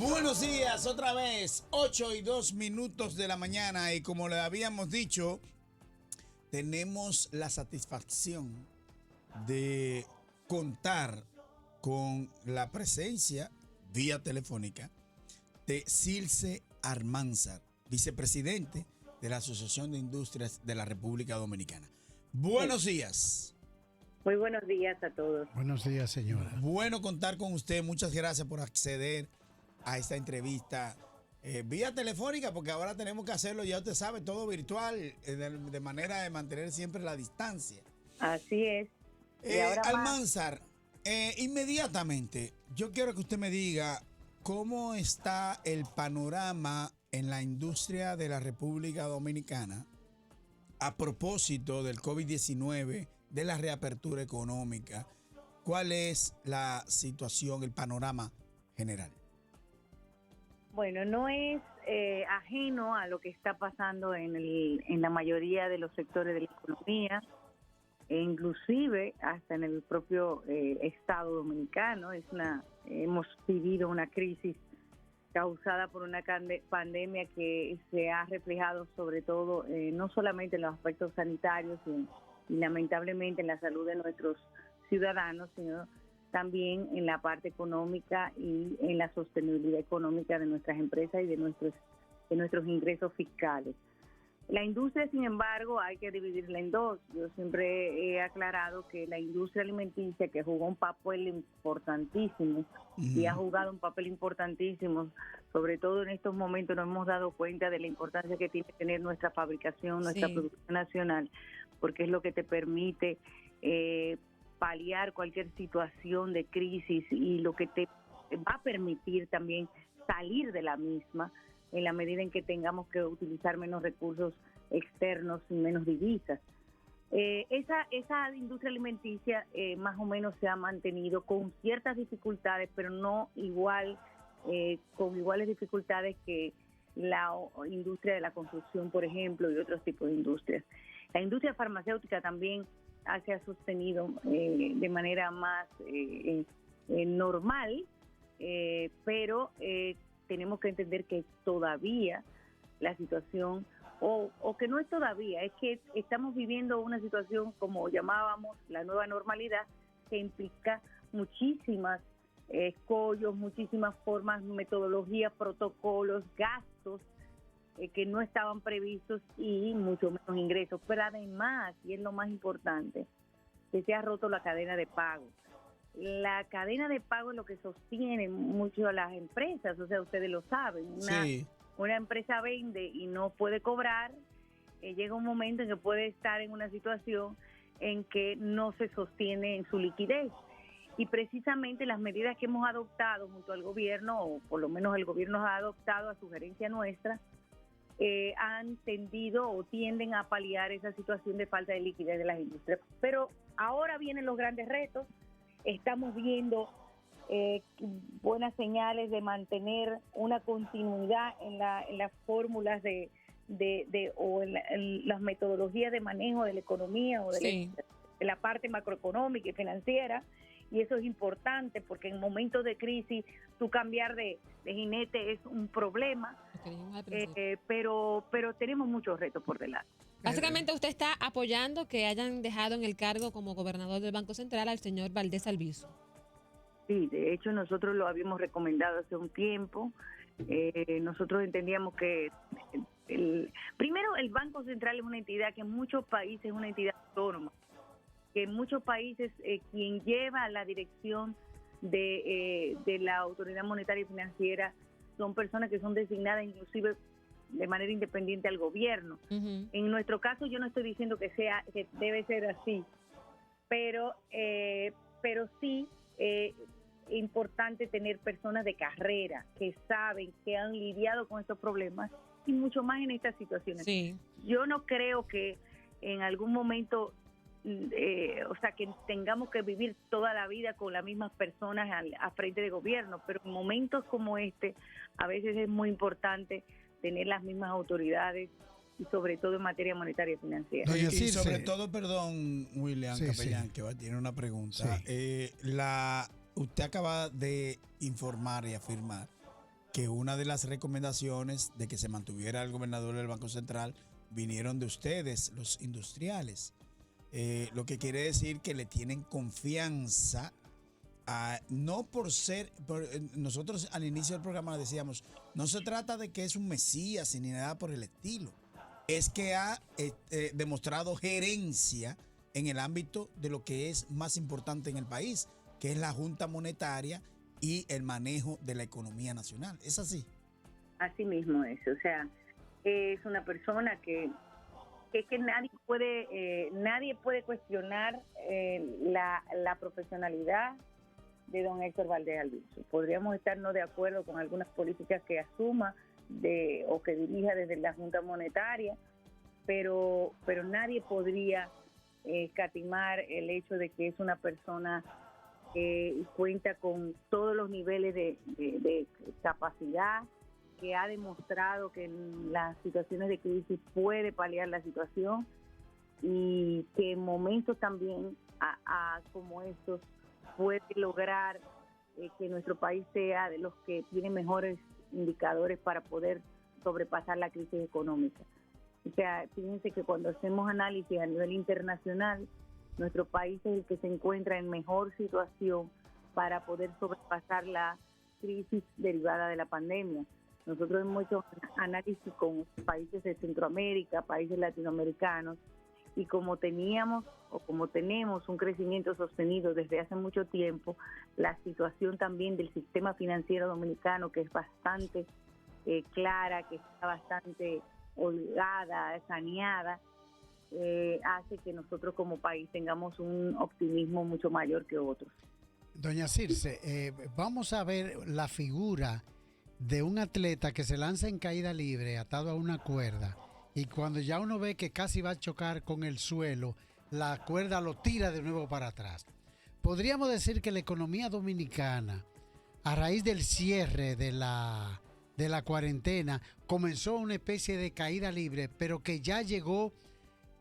Buenos días, otra vez, 8:02 de la mañana y como le habíamos dicho, tenemos la satisfacción de contar con la presencia vía telefónica de Silce Almanzar, vicepresidente de la Asociación de Industrias de la República Dominicana. Buenos días. Muy buenos días a todos. Buenos días, señora. Bueno contar con usted, muchas gracias por acceder a esta entrevista vía telefónica, porque ahora tenemos que hacerlo, ya usted sabe, todo virtual, de manera de mantener siempre la distancia. Así es. Y ahora Almanzar, inmediatamente, yo quiero que usted me diga cómo está el panorama en la industria de la República Dominicana a propósito del COVID-19, de la reapertura económica. ¿Cuál es la situación, el panorama general? Bueno, no es ajeno a lo que está pasando en la mayoría de los sectores de la economía, e inclusive hasta en el propio Estado dominicano. Hemos vivido una crisis causada por una pandemia que se ha reflejado sobre todo, no solamente en los aspectos sanitarios y lamentablemente en la salud de nuestros ciudadanos, sino también en la parte económica y en la sostenibilidad económica de nuestras empresas y de nuestros ingresos fiscales. La industria, sin embargo, hay que dividirla en dos. Yo siempre he aclarado que la industria alimenticia, que jugó un papel importantísimo y ha jugado un papel importantísimo, sobre todo en estos momentos nos hemos dado cuenta de la importancia que tiene tener nuestra fabricación, nuestra producción nacional, porque es lo que te permite paliar cualquier situación de crisis y lo que te va a permitir también salir de la misma en la medida en que tengamos que utilizar menos recursos externos y menos divisas. Esa industria alimenticia más o menos se ha mantenido con ciertas dificultades, pero no con iguales dificultades que la industria de la construcción, por ejemplo, y otros tipos de industrias. La industria farmacéutica también se ha sostenido de manera más normal, pero tenemos que entender que todavía la situación, o que no es todavía, es que estamos viviendo una situación, como llamábamos, la nueva normalidad, que implica muchísimas escollos, muchísimas formas, metodologías, protocolos, gastos que no estaban previstos y mucho menos ingresos. Pero además, y es lo más importante, que se ha roto la cadena de pago. La cadena de pago es lo que sostiene mucho a las empresas, o sea, ustedes lo saben. Una empresa vende y no puede cobrar, llega un momento en que puede estar en una situación en que no se sostiene en su liquidez. Y precisamente las medidas que hemos adoptado junto al gobierno, o por lo menos el gobierno ha adoptado a sugerencia nuestra, han tendido o tienden a paliar esa situación de falta de liquidez de las industrias. Pero ahora vienen los grandes retos. Estamos viendo buenas señales de mantener una continuidad en las fórmulas o en las metodologías de manejo de la economía o de la parte macroeconómica y financiera. Y eso es importante porque en momentos de crisis tú cambiar de jinete es un problema, pero tenemos muchos retos por delante. Básicamente usted está apoyando que hayan dejado en el cargo como gobernador del Banco Central al señor Valdés Albizu. Sí, de hecho nosotros lo habíamos recomendado hace un tiempo. Nosotros entendíamos que primero el Banco Central es una entidad que en muchos países es una entidad autónoma, que en muchos países quien lleva la dirección de la autoridad monetaria y financiera son personas que son designadas inclusive de manera independiente al gobierno. En nuestro caso yo no estoy diciendo que debe ser así, pero sí es importante tener personas de carrera que saben, que han lidiado con estos problemas y mucho más en estas situaciones. Yo no creo que en algún momento que tengamos que vivir toda la vida con las mismas personas a frente de gobierno, pero en momentos como este a veces es muy importante tener las mismas autoridades y sobre todo en materia monetaria y financiera. Y sobre todo, perdón, William Capellán, que tiene una pregunta. Usted acaba de informar y afirmar que una de las recomendaciones de que se mantuviera el gobernador del Banco Central vinieron de ustedes, los industriales. Lo que quiere decir que le tienen confianza, no por ser, nosotros al inicio del programa decíamos, no se trata de que es un mesías ni nada por el estilo, es que ha demostrado gerencia en el ámbito de lo que es más importante en el país, que es la Junta Monetaria y el manejo de la economía nacional. ¿Es así? Así mismo es, o sea, es una persona que nadie puede cuestionar la profesionalidad de don Héctor Valdés Albizu. Podríamos estar no de acuerdo con algunas políticas que asuma o que dirija desde la Junta Monetaria, pero nadie podría escatimar el hecho de que es una persona que cuenta con todos los niveles de capacidad, que ha demostrado que en las situaciones de crisis puede paliar la situación y que en momentos también como estos puede lograr que nuestro país sea de los que tiene mejores indicadores para poder sobrepasar la crisis económica. O sea, fíjense que cuando hacemos análisis a nivel internacional, nuestro país es el que se encuentra en mejor situación para poder sobrepasar la crisis derivada de la pandemia. Nosotros hemos hecho análisis con países de Centroamérica, países latinoamericanos, y como tenemos un crecimiento sostenido desde hace mucho tiempo, la situación también del sistema financiero dominicano, que es bastante clara, que está bastante holgada, saneada, hace que nosotros como país tengamos un optimismo mucho mayor que otros. Doña Circe, vamos a ver la figura de un atleta que se lanza en caída libre atado a una cuerda y cuando ya uno ve que casi va a chocar con el suelo, la cuerda lo tira de nuevo para atrás. Podríamos decir que la economía dominicana, a raíz del cierre de la cuarentena, comenzó una especie de caída libre, pero que ya llegó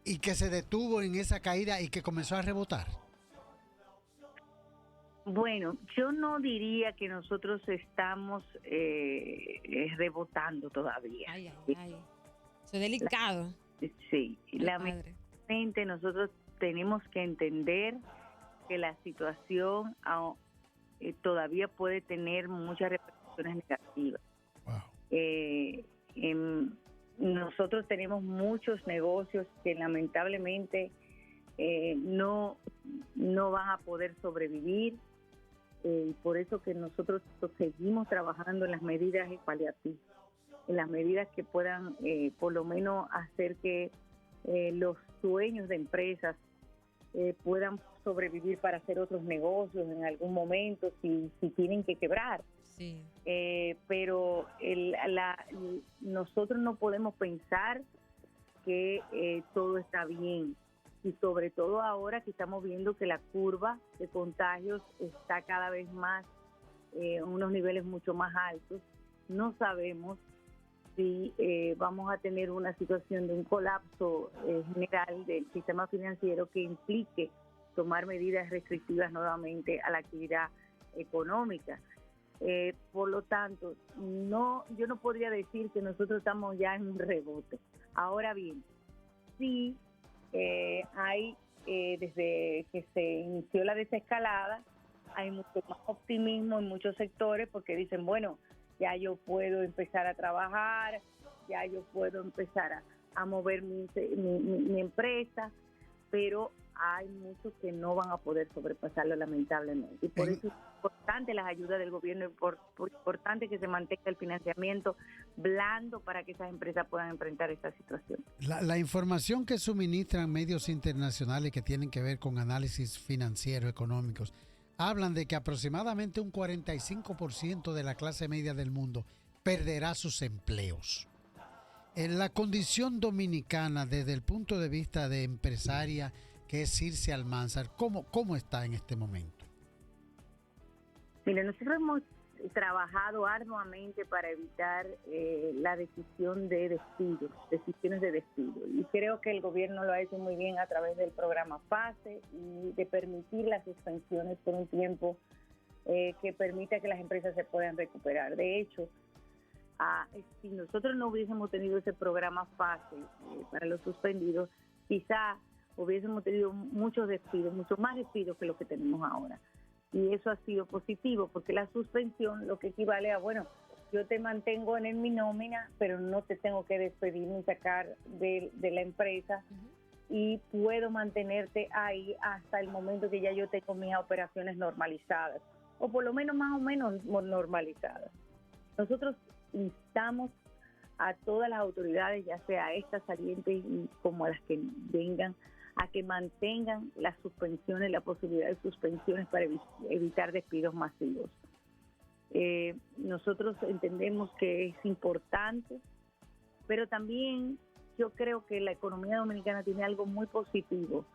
y que se detuvo en esa caída y que comenzó a rebotar. Bueno, yo no diría que nosotros estamos rebotando todavía. Ay. Eso es delicado. Sí, Ay, lamentablemente nosotros tenemos que entender que la situación todavía puede tener muchas repercusiones negativas. Wow. Nosotros tenemos muchos negocios que lamentablemente no van a poder sobrevivir. Por eso que nosotros seguimos trabajando en las medidas paliativas, en las medidas que puedan por lo menos hacer que los dueños de empresas puedan sobrevivir para hacer otros negocios en algún momento si tienen que quebrar. Sí. Pero nosotros no podemos pensar que todo está bien. Y sobre todo ahora que estamos viendo que la curva de contagios está cada vez más en unos niveles mucho más altos, no sabemos si vamos a tener una situación de un colapso general del sistema financiero que implique tomar medidas restrictivas nuevamente a la actividad económica. Por lo tanto, yo no podría decir que nosotros estamos ya en un rebote. Ahora bien, sí, hay, desde que se inició la desescalada, hay mucho más optimismo en muchos sectores porque dicen, bueno, ya yo puedo empezar a trabajar, ya yo puedo empezar a mover mi empresa, pero hay muchos que no van a poder sobrepasarlo lamentablemente. Y por eso es importante las ayudas del gobierno, importante que se mantenga el financiamiento blando para que esas empresas puedan enfrentar esta situación. La información que suministran medios internacionales que tienen que ver con análisis financiero, económicos, hablan de que aproximadamente un 45% de la clase media del mundo perderá sus empleos. En la condición dominicana, desde el punto de vista de empresaria, que es Circe Almanzar, ¿cómo está en este momento? Mire, nosotros hemos trabajado arduamente para evitar la decisiones de despido. Y creo que el gobierno lo ha hecho muy bien a través del programa PASE y de permitir las suspensiones por un tiempo que permita que las empresas se puedan recuperar. De hecho, si nosotros no hubiésemos tenido ese programa fácil para los suspendidos, quizá hubiésemos tenido muchos despidos, mucho más despidos que lo que tenemos ahora. Y eso ha sido positivo, porque la suspensión lo que equivale a, bueno, yo te mantengo en mi nómina, pero no te tengo que despedir ni sacar de la empresa, y puedo mantenerte ahí hasta el momento que ya yo tengo mis operaciones normalizadas, o por lo menos más o menos normalizadas. Nosotros instamos a todas las autoridades, ya sea estas salientes como a las que vengan, a que mantengan las suspensiones, la posibilidad de suspensiones para evitar despidos masivos. Nosotros entendemos que es importante, pero también yo creo que la economía dominicana tiene algo muy positivo,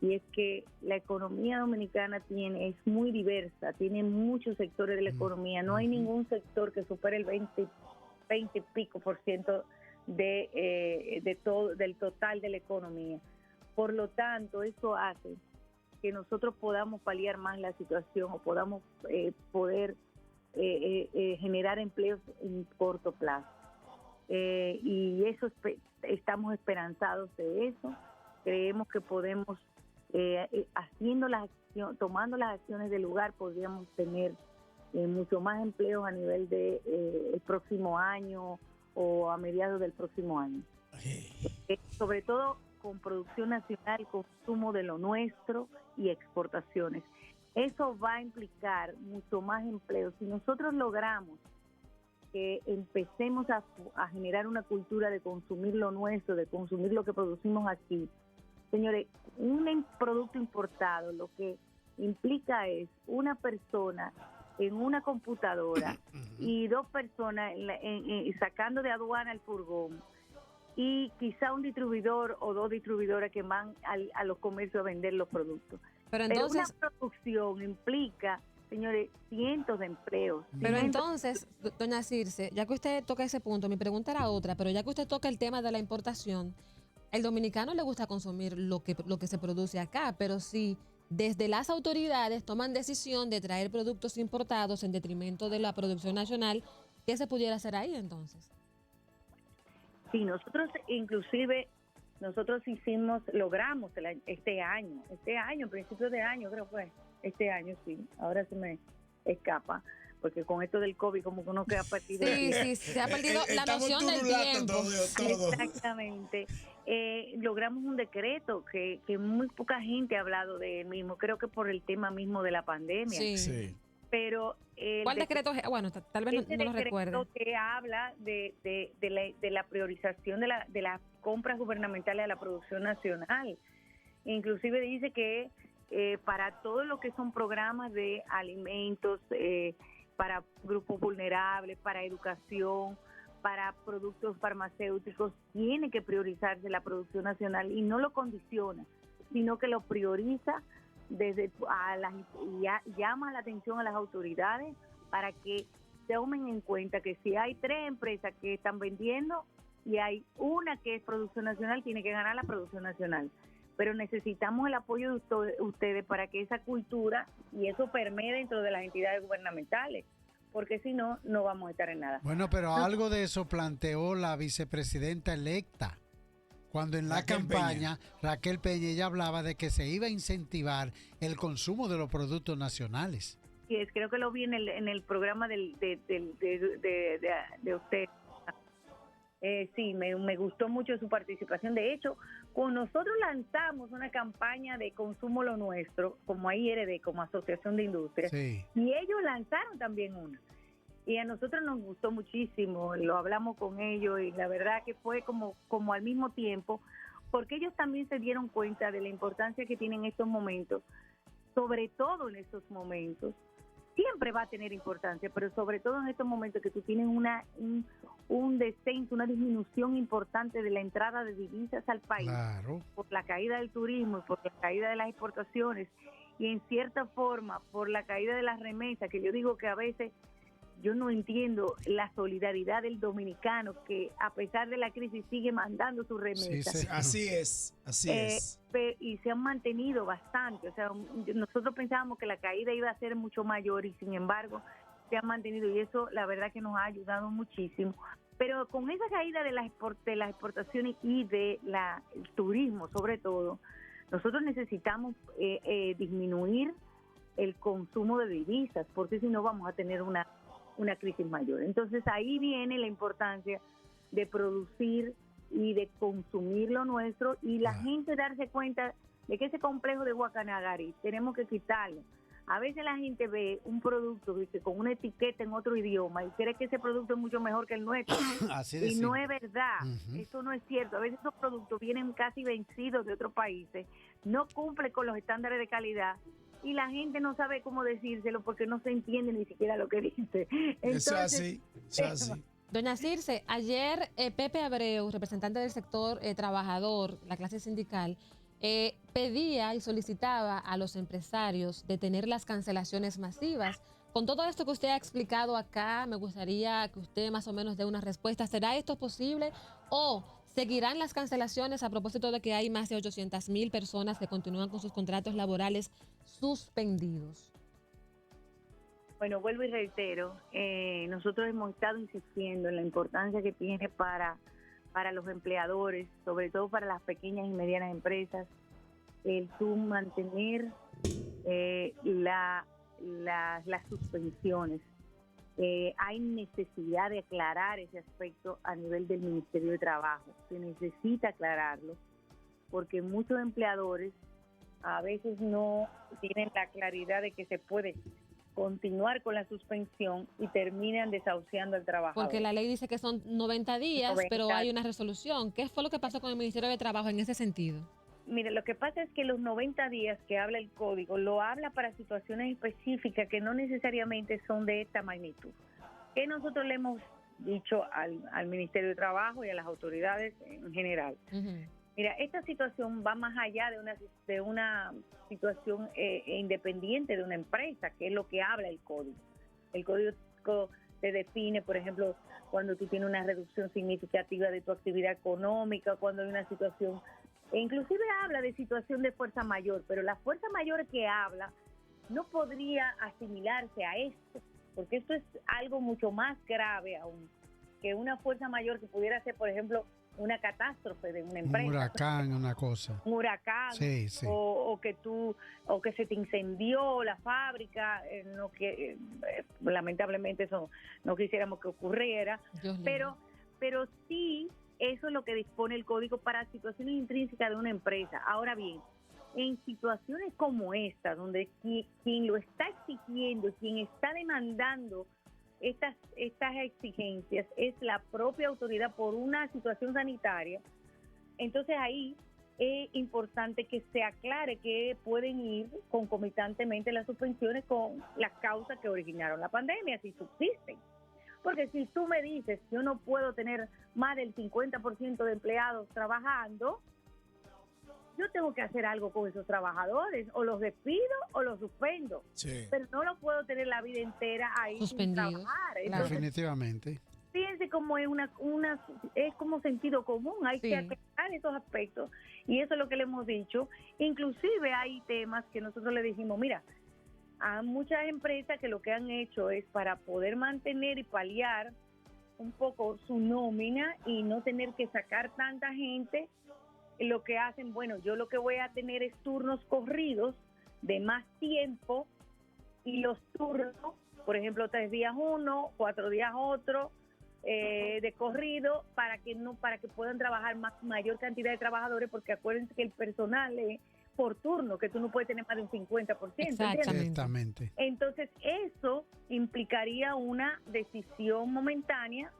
y es que la economía dominicana es muy diversa, tiene muchos sectores de la economía, no hay ningún sector que supere el 20 y pico % de todo, del total de la economía. Por lo tanto, eso hace que nosotros podamos paliar más la situación, o podamos poder generar empleos en corto plazo. Y eso estamos esperanzados de eso. Creemos que podemos, tomando las acciones del lugar, podríamos tener mucho más empleos a nivel de el próximo año o a mediados del próximo año. Sobre todo con producción nacional, consumo de lo nuestro y exportaciones. Eso va a implicar mucho más empleo. Si nosotros logramos que empecemos a generar una cultura de consumir lo nuestro, de consumir lo que producimos aquí, señores, un producto importado lo que implica es una persona en una computadora y 2 personas sacando de aduana el furgón, y quizá un distribuidor o 2 distribuidoras que van a los comercios a vender los productos. Pero entonces, una producción implica, señores, cientos de empleos. Pero entonces, doña Circe, ya que usted toca ese punto, mi pregunta era otra, pero ya que usted toca el tema de la importación, el dominicano le gusta consumir lo que se produce acá, pero si desde las autoridades toman decisión de traer productos importados en detrimento de la producción nacional, ¿qué se pudiera hacer ahí entonces? Sí, nosotros logramos este año, principios de año, creo que fue, este año sí, ahora se me escapa, porque con esto del COVID como que uno queda perdido. Sí, se ha perdido la noción del tiempo. Todo. Exactamente. Logramos un decreto que muy poca gente ha hablado de él mismo, creo que por el tema mismo de la pandemia. Sí. Pero ¿cuál decreto es? Bueno, tal vez no lo recuerde. Que habla de la priorización de las compras gubernamentales a la producción nacional. Inclusive dice que para todo lo que son programas de alimentos, para grupos vulnerables, para educación, para productos farmacéuticos, tiene que priorizarse la producción nacional, y no lo condiciona, sino que lo prioriza llama la atención a las autoridades para que tomen en cuenta que si hay 3 empresas que están vendiendo y hay una que es producción nacional, tiene que ganar la producción nacional. Pero necesitamos el apoyo de ustedes para que esa cultura y eso permee dentro de las entidades gubernamentales, porque si no, no vamos a estar en nada. Bueno, pero algo de eso planteó la vicepresidenta electa. Cuando en la campaña, Raquel Peña, ella hablaba de que se iba a incentivar el consumo de los productos nacionales. Sí, creo que lo vi en el programa de usted. Sí, me gustó mucho su participación. De hecho, con nosotros lanzamos una campaña de consumo lo nuestro, como IRD, como Asociación de Industrias, sí. Y ellos lanzaron también una. Y a nosotros nos gustó muchísimo, lo hablamos con ellos y la verdad que fue como al mismo tiempo, porque ellos también se dieron cuenta de la importancia que tienen estos momentos, sobre todo en estos momentos. Siempre va a tener importancia, pero sobre todo en estos momentos que tú tienes un descenso, una disminución importante de la entrada de divisas al país, claro, por la caída del turismo y por la caída de las exportaciones, y en cierta forma por la caída de las remesas, que yo digo que a veces yo no entiendo la solidaridad del dominicano que a pesar de la crisis sigue mandando sus remesas. Sí, así es. Y se han mantenido bastante. O sea, nosotros pensábamos que la caída iba a ser mucho mayor y sin embargo se han mantenido y eso la verdad que nos ha ayudado muchísimo. Pero con esa caída de las exportaciones y el turismo sobre todo, nosotros necesitamos disminuir el consumo de divisas, porque si no vamos a tener una crisis mayor. Entonces ahí viene la importancia de producir y de consumir lo nuestro y la gente darse cuenta de que ese complejo de Guacanagari tenemos que quitarlo. A veces la gente ve un producto con una etiqueta en otro idioma y cree que ese producto es mucho mejor que el nuestro. Así de Y simple. no es verdad, eso no es cierto. A veces esos productos vienen casi vencidos de otros países, no cumplen con los estándares de calidad y la gente no sabe cómo decírselo porque no se entiende ni siquiera lo que dice. Eso es así, eso es así. Doña Circe, ayer Pepe Abreu, representante del sector trabajador, la clase sindical, pedía y solicitaba a los empresarios detener las cancelaciones masivas. Con todo esto que usted ha explicado acá, me gustaría que usted más o menos dé una respuesta. ¿Será esto posible o seguirán las cancelaciones a propósito de que hay más de 800,000 personas que continúan con sus contratos laborales suspendidos? Bueno, vuelvo y reitero, nosotros hemos estado insistiendo en la importancia que tiene para los empleadores, sobre todo para las pequeñas y medianas empresas, el tú mantener las suspensiones. Hay necesidad de aclarar ese aspecto a nivel del Ministerio de Trabajo. Se necesita aclararlo porque muchos empleadores a veces no tienen la claridad de que se puede continuar con la suspensión y terminan desahuciando al trabajador. Porque la ley dice que son 90 días, 90. pero hay una resolución. ¿Qué fue lo que pasó con el Ministerio de Trabajo en ese sentido? Mire, lo que pasa es que los 90 días que habla el código lo habla para situaciones específicas que no necesariamente son de esta magnitud. Que nosotros le hemos dicho al Ministerio de Trabajo y a las autoridades en general. Mira, esta situación va más allá de una situación independiente de una empresa, que es lo que habla el código. El código te define, por ejemplo, cuando tú tienes una reducción significativa de tu actividad económica, cuando hay una situación, e inclusive habla de situación de fuerza mayor, pero la fuerza mayor que habla no podría asimilarse a esto, porque esto es algo mucho más grave aún, que una fuerza mayor que pudiera ser, por ejemplo, una catástrofe de una empresa. Un huracán, una cosa. Un huracán, sí, sí. O que se te incendió la fábrica, lamentablemente eso no quisiéramos que ocurriera, pero sí, eso es lo que dispone el código para situaciones intrínsecas de una empresa. Ahora bien, en situaciones como esta, donde quien lo está exigiendo, quien está demandando estas exigencias es la propia autoridad por una situación sanitaria, entonces ahí es importante que se aclare que pueden ir concomitantemente las suspensiones con las causas que originaron la pandemia, si subsisten. Porque si tú me dices, yo no puedo tener más del 50% de empleados trabajando, yo tengo que hacer algo con esos trabajadores, o los despido o los suspendo, pero no lo puedo tener la vida entera ahí suspendidos, sin trabajar. Entonces, definitivamente. Fíjense cómo es es como sentido común, hay que aclarar esos aspectos y eso es lo que le hemos dicho. Inclusive hay temas que nosotros le dijimos, mira, a muchas empresas que lo que han hecho es para poder mantener y paliar un poco su nómina y no tener que sacar tanta gente, lo que hacen, bueno, yo lo que voy a tener es turnos corridos de más tiempo y los turnos, por ejemplo, 3 días uno, 4 días otro, de corrido para que puedan trabajar mayor cantidad de trabajadores, porque acuérdense que el personal es por turno, que tú no puedes tener más de un 50%. Exactamente. Entonces eso implicaría una decisión momentánea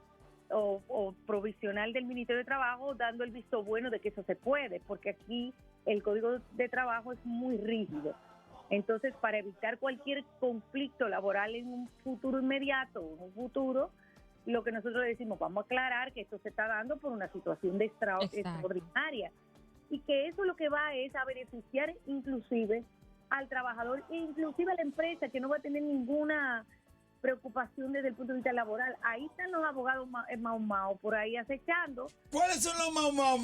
o provisional del Ministerio de Trabajo dando el visto bueno de que eso se puede, porque aquí el Código de Trabajo es muy rígido. Entonces, para evitar cualquier conflicto laboral en un futuro inmediato o en un futuro, lo que nosotros decimos, vamos a aclarar que esto se está dando por una situación de extraordinaria y que eso lo que va es a beneficiar inclusive al trabajador e inclusive a la empresa, que no va a tener ninguna preocupación desde el punto de vista laboral. Ahí están los abogados Mau por ahí acechando. ¿Cuáles son los Mau?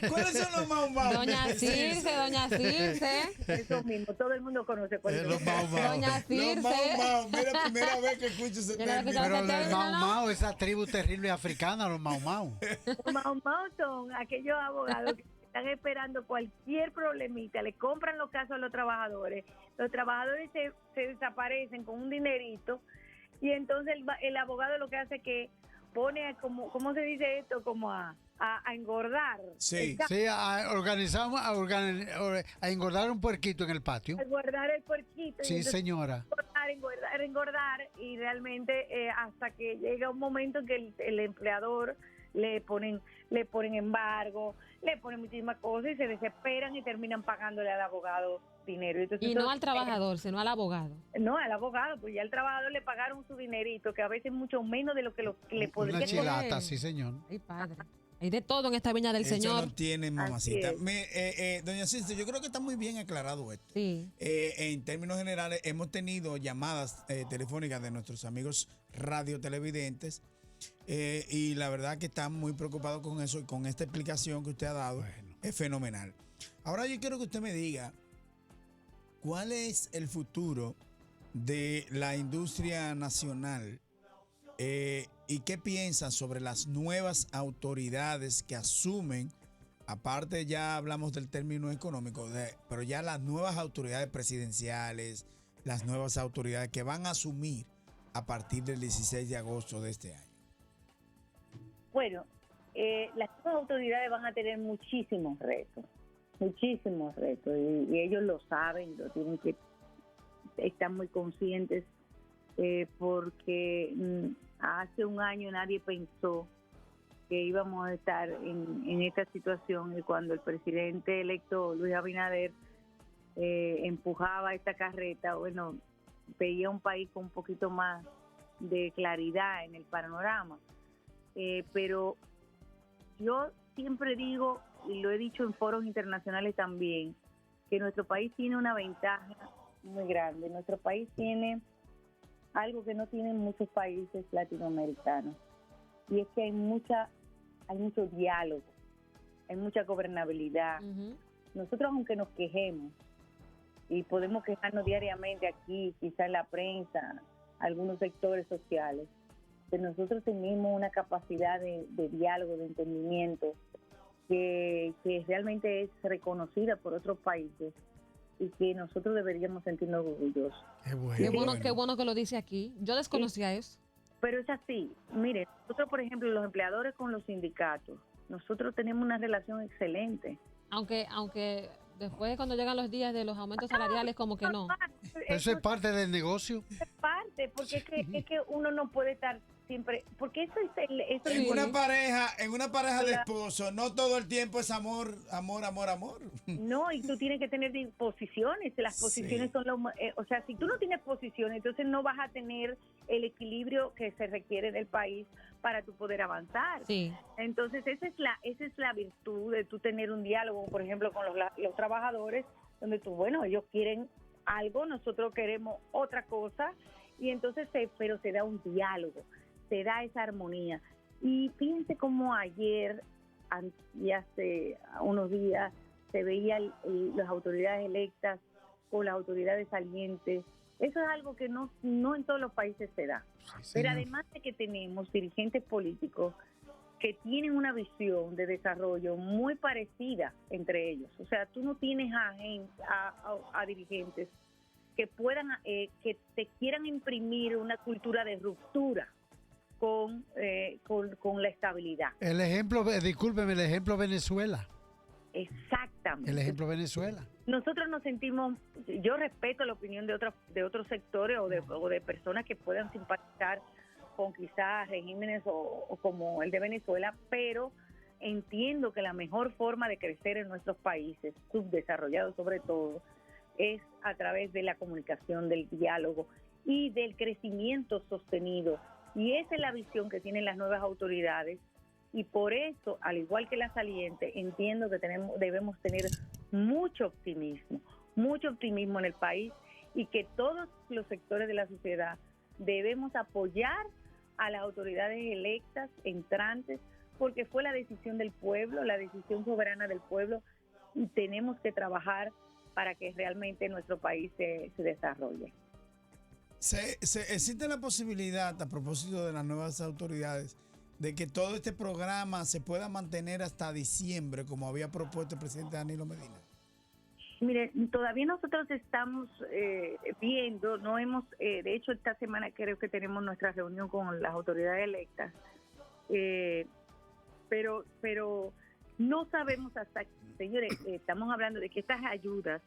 ¿Cuáles son los Mau? Doña Circe, doña Circe. Eso mismo, todo el mundo conoce cuáles son. Los Mau. Doña Los Circe. Mau. Mira, primera vez que escucho ese Yo no lo he término. Pero escuchado. los Mau, esa tribu terrible africana, los Mau. Los Mau son aquellos abogados que están esperando cualquier problemita, le compran los casos a los trabajadores se desaparecen con un dinerito y entonces el abogado lo que hace es que pone como, ¿cómo se dice esto? Como a engordar. Sí. Sí, a engordar un puerquito en el patio. A engordar el puerquito. Sí, señora. Engordar y realmente hasta que llega un momento en que el empleador le ponen embargo, le ponen muchísimas cosas y se desesperan y terminan pagándole al abogado dinero. Entonces, Y no al trabajador, sino al abogado. No, al abogado, pues ya al trabajador le pagaron su dinerito, que a veces es mucho menos de lo que le podría Una costar. chilata, sí, señor. Ay, padre. Hay de todo en esta viña del Eso Señor. no tiene, mamacita. Así Doña Circe, yo creo que está muy bien aclarado esto. Sí. En términos generales, hemos tenido llamadas telefónicas de nuestros amigos radiotelevidentes y la verdad que están muy preocupados con eso y con esta explicación que usted ha dado. Bueno. Es fenomenal. Ahora yo quiero que usted me diga cuál es el futuro de la industria nacional y qué piensan sobre las nuevas autoridades que asumen. Aparte ya hablamos del término económico, pero ya las nuevas autoridades presidenciales, las nuevas autoridades que van a asumir a partir del 16 de agosto de este año. Bueno, las nuevas autoridades van a tener muchísimos retos y ellos lo saben, lo tienen que estar muy conscientes porque hace un año nadie pensó que íbamos a estar en esta situación y cuando el presidente electo Luis Abinader empujaba esta carreta, bueno, veía un país con un poquito más de claridad en el panorama. Pero yo siempre digo, y lo he dicho en foros internacionales también, que nuestro país tiene una ventaja muy grande. Nuestro país tiene algo que no tienen muchos países latinoamericanos, y es que hay mucho diálogo, hay mucha gobernabilidad. Ujú. Nosotros, aunque nos quejemos, y podemos quejarnos diariamente aquí, quizá en la prensa, algunos sectores sociales, que nosotros tenemos una capacidad de diálogo, de entendimiento, que realmente es reconocida por otros países y que nosotros deberíamos sentirnos orgullosos. Qué bueno. Qué bueno que lo dice aquí. Yo desconocía eso. Pero es así. Mire, nosotros, por ejemplo, los empleadores con los sindicatos, nosotros tenemos una relación excelente. Aunque después cuando llegan los días de los aumentos salariales como que no. Eso es parte del negocio. Es parte, porque es que uno no puede estar siempre, porque eso es En una pareja de esposos, no todo el tiempo es amor. No, y tú tienes que tener posiciones. Las posiciones Sí. son o sea, si tú no tienes posiciones, entonces no vas a tener el equilibrio que se requiere del país para tú poder avanzar. Sí. Entonces esa es la virtud de tú tener un diálogo, por ejemplo, con los trabajadores, donde tú, bueno, ellos quieren algo, nosotros queremos otra cosa, y entonces pero se da un diálogo, se da esa armonía. Y fíjense cómo ayer y hace unos días se veían las autoridades electas con las autoridades salientes. Eso es algo que no en todos los países se da. Sí, Pero señor. además de que tenemos dirigentes políticos que tienen una visión de desarrollo muy parecida entre ellos. O sea, tú no tienes a dirigentes que puedan, que te quieran imprimir una cultura de ruptura con la estabilidad. El ejemplo, discúlpeme, el ejemplo Venezuela. Exactamente. El ejemplo Venezuela. Nosotros nos sentimos, yo respeto la opinión de otros sectores o de personas que puedan simpatizar con quizás regímenes o como el de Venezuela, pero entiendo que la mejor forma de crecer en nuestros países, subdesarrollados sobre todo, es a través de la comunicación, del diálogo y del crecimiento sostenido. Y esa es la visión que tienen las nuevas autoridades. Y por eso, al igual que la saliente, entiendo que debemos tener mucho optimismo en el país y que todos los sectores de la sociedad debemos apoyar a las autoridades electas, entrantes, porque fue la decisión del pueblo, la decisión soberana del pueblo, y tenemos que trabajar para que realmente nuestro país se desarrolle. ¿Existe la posibilidad, a propósito de las nuevas autoridades, de que todo este programa se pueda mantener hasta diciembre, como había propuesto el presidente Danilo Medina? Mire, todavía nosotros estamos viendo, no hemos, de hecho esta semana creo que tenemos nuestra reunión con las autoridades electas, pero no sabemos hasta, señores, estamos hablando de que estas ayudas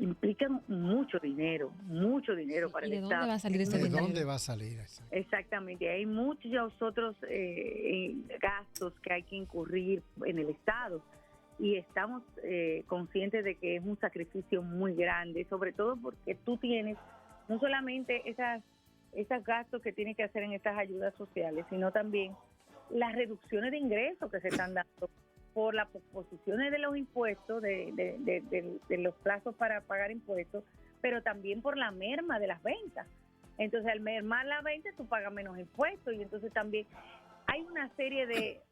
implican mucho dinero para el Estado. ¿De dónde va a salir ese dinero? ¿De dónde va a salir? Exactamente, hay muchos otros gastos que hay que incurrir en el Estado y estamos conscientes de que es un sacrificio muy grande, sobre todo porque tú tienes no solamente esos gastos que tienes que hacer en estas ayudas sociales, sino también las reducciones de ingresos que se están dando por las posposiciones de los impuestos, de los plazos para pagar impuestos, pero también por la merma de las ventas. Entonces, al mermar las ventas, tú pagas menos impuestos, y entonces también hay una serie de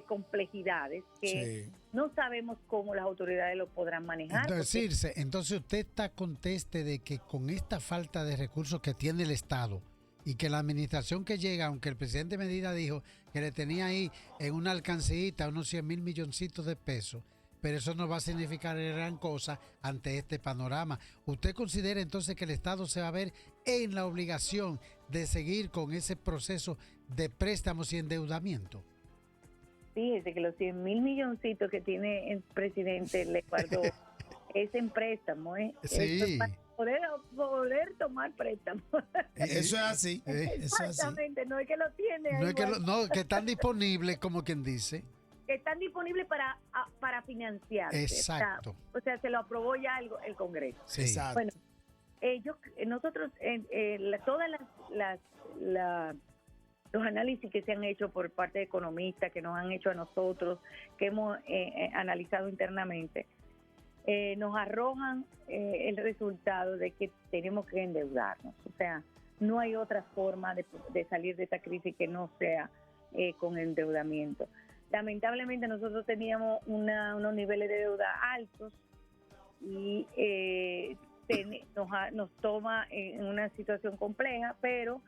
complejidades que no sabemos cómo las autoridades lo podrán manejar. Entonces usted está conteste de que con esta falta de recursos que tiene el Estado, y que la administración que llega, aunque el presidente Medina dijo que le tenía ahí en una alcancita unos 100,000 milloncitos de pesos, pero eso no va a significar gran cosa ante este panorama. ¿Usted considera entonces que el Estado se va a ver en la obligación de seguir con ese proceso de préstamos y endeudamiento? Fíjese que los 100,000 milloncitos que tiene el presidente le guardó es en préstamo, Sí. Poder tomar préstamos. Eso es así. Exactamente, no es que lo tiene. Que están disponibles, como quien dice. Que están disponibles para financiarse. Exacto. O sea, se lo aprobó ya el Congreso. Sí. Exacto. Bueno, nosotros, todas los análisis que se han hecho por parte de economistas, que nos han hecho a nosotros, que hemos analizado internamente, nos arrojan el resultado de que tenemos que endeudarnos. O sea, no hay otra forma de salir de esta crisis que no sea con endeudamiento. Lamentablemente nosotros teníamos unos niveles de deuda altos y nos toma en una situación compleja, pero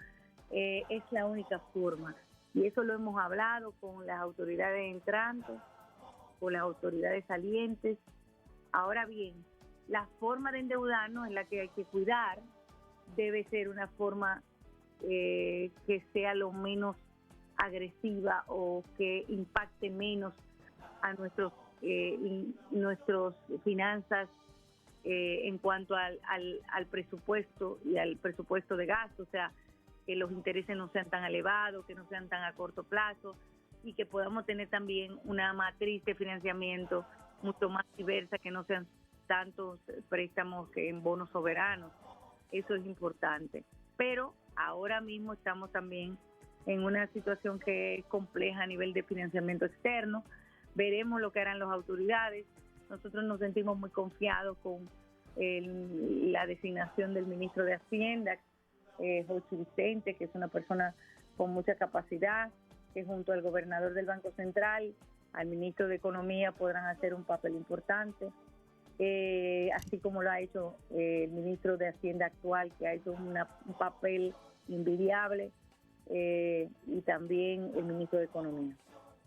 es la única forma. Y eso lo hemos hablado con las autoridades entrantes, con las autoridades salientes. Ahora bien, la forma de endeudarnos en la que hay que cuidar debe ser una forma que sea lo menos agresiva o que impacte menos a nuestras finanzas en cuanto al presupuesto y al presupuesto de gasto. O sea, que los intereses no sean tan elevados, que no sean tan a corto plazo, y que podamos tener también una matriz de financiamiento mucho más diversa, que no sean tantos préstamos que en bonos soberanos. Eso es importante. Pero ahora mismo estamos también en una situación que es compleja a nivel de financiamiento externo. Veremos lo que harán las autoridades. Nosotros nos sentimos muy confiados con la designación del ministro de Hacienda, Jochi Vicente, que es una persona con mucha capacidad, que junto al gobernador del Banco Central, al ministro de Economía, podrán hacer un papel importante, así como lo ha hecho el ministro de Hacienda actual, que ha hecho un papel envidiable, y también el ministro de Economía.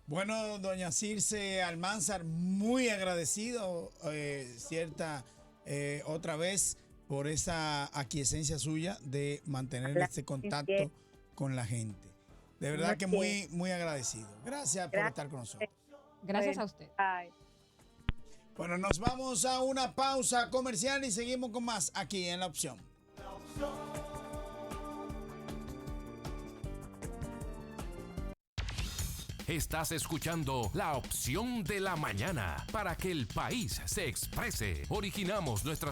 Bueno, doña Circe Almanzar, muy agradecido, otra vez por esa aquiescencia suya de mantener este contacto con la gente. De verdad que muy, muy agradecido. Gracias por estar con nosotros. Gracias a usted. Bye. Bueno, nos vamos a una pausa comercial y seguimos con más aquí en La Opción. Estás escuchando La Opción de la Mañana para que el país se exprese. Originamos nuestras